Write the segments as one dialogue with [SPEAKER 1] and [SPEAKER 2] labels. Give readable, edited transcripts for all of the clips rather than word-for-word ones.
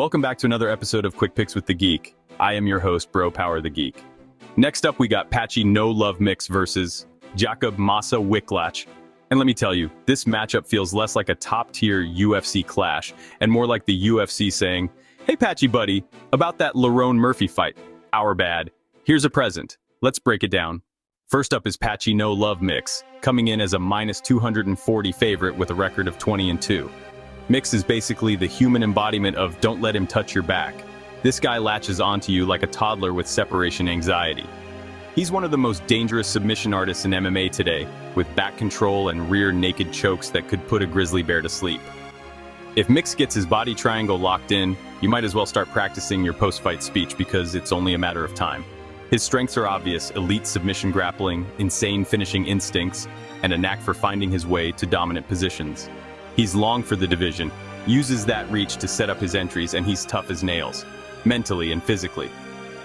[SPEAKER 1] Welcome back to another episode of Quick Picks with the Geek. I am your host, Bro Power the Geek. Next up, we got Patchy No Love Mix versus Jakub Wiklacz. And let me tell you, this matchup feels less like a top-tier UFC clash and more like the UFC saying, "Hey Patchy buddy, about that Lerone Murphy fight. Our bad. Here's a present. Let's break it down." First up is Patchy No Love Mix, coming in as a minus 240 favorite with a record of 20-2. Mix is basically the human embodiment of don't let him touch your back. This guy latches onto you like a toddler with separation anxiety. He's one of the most dangerous submission artists in MMA today, with back control and rear naked chokes that could put a grizzly bear to sleep. If Mix gets his body triangle locked in, you might as well start practicing your post-fight speech because it's only a matter of time. His strengths are obvious: elite submission grappling, insane finishing instincts, and a knack for finding his way to dominant positions. He's long for the division, uses that reach to set up his entries, and he's tough as nails, mentally and physically.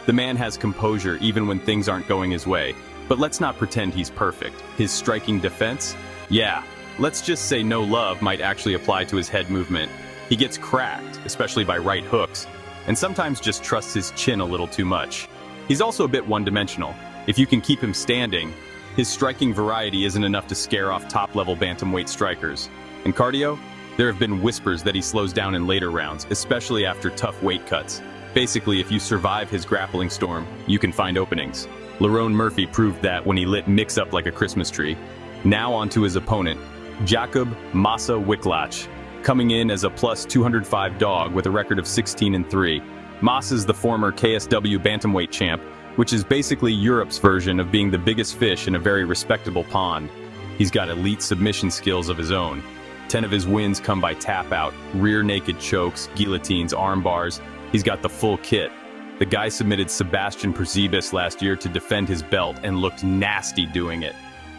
[SPEAKER 1] The man has composure even when things aren't going his way, but let's not pretend he's perfect. His striking defense? Yeah, let's just say no love might actually apply to his head movement. He gets cracked, especially by right hooks, and sometimes just trusts his chin a little too much. He's also a bit one-dimensional. If you can keep him standing, his striking variety isn't enough to scare off top-level bantamweight strikers. And cardio? There have been whispers that he slows down in later rounds, especially after tough weight cuts. Basically, if you survive his grappling storm, you can find openings. Lerone Murphy proved that when he lit Mix up like a Christmas tree. Now on to his opponent, Jakub Wiklacz, coming in as a plus 205 dog with a record of 16-3. Mas is the former KSW bantamweight champ, which is basically Europe's version of being the biggest fish in a very respectable pond. He's got elite submission skills of his own. 10 of his wins come by tap-out, rear naked chokes, guillotines, arm bars. He's got the full kit. The guy submitted Sebastian Przybis last year to defend his belt and looked nasty doing it.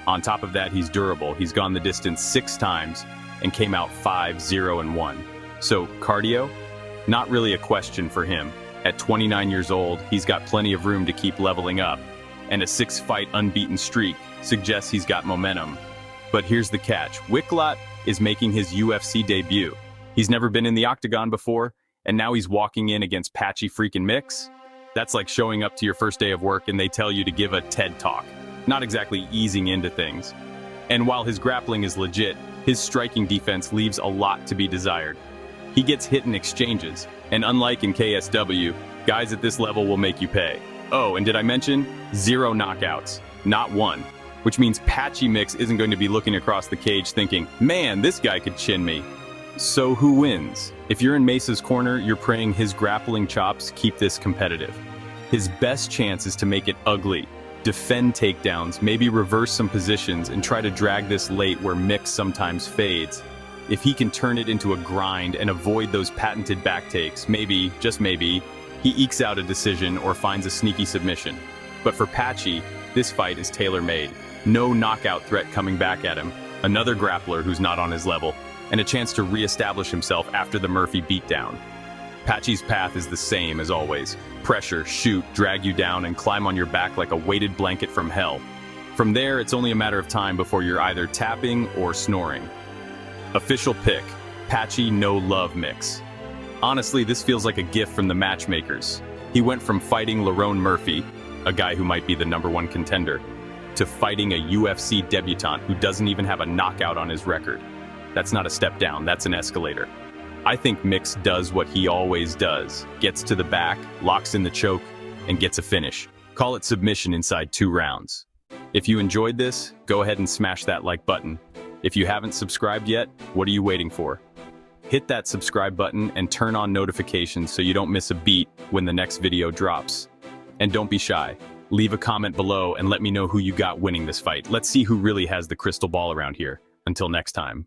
[SPEAKER 1] On top of that, he's durable. He's gone the distance 6 times and came out 5-0-1. So, cardio? Not really a question for him. At 29 years old, he's got plenty of room to keep leveling up. And a 6-fight unbeaten streak suggests he's got momentum. But here's the catch. Wiklacz is making his UFC debut. He's never been in the octagon before, and now he's walking in against Patchy freaking Mix. That's like showing up to your first day of work and they tell you to give a TED Talk. Not exactly easing into things. And while his grappling is legit, his striking defense leaves a lot to be desired. He gets hit in exchanges, and unlike in KSW, guys at this level will make you pay. Oh, and did I mention? 0 knockouts. Not 1. Which means Patchy Mix isn't going to be looking across the cage thinking, "Man, this guy could chin me." So who wins? If you're in Mesa's corner, you're praying his grappling chops keep this competitive. His best chance is to make it ugly, defend takedowns, maybe reverse some positions, and try to drag this late where Mix sometimes fades. If he can turn it into a grind and avoid those patented back takes, maybe, just maybe, he ekes out a decision or finds a sneaky submission. But for Patchy, this fight is tailor-made. No knockout threat coming back at him, another grappler who's not on his level, and a chance to re-establish himself after the Murphy beatdown. Patchy's path is the same as always. Pressure, shoot, drag you down, and climb on your back like a weighted blanket from hell. From there, it's only a matter of time before you're either tapping or snoring. Official pick, Patchy No Love Mix. Honestly, this feels like a gift from the matchmakers. He went from fighting Lerone Murphy, a guy who might be the #1 contender, to fighting a UFC debutant who doesn't even have a knockout on his record. That's not a step down, that's an escalator. I think Mix does what he always does. Gets to the back, locks in the choke, and gets a finish. Call it submission inside 2 rounds. If you enjoyed this, go ahead and smash that like button. If you haven't subscribed yet, what are you waiting for? Hit that subscribe button and turn on notifications so you don't miss a beat when the next video drops. And don't be shy. Leave a comment below and let me know who you got winning this fight. Let's see who really has the crystal ball around here. Until next time.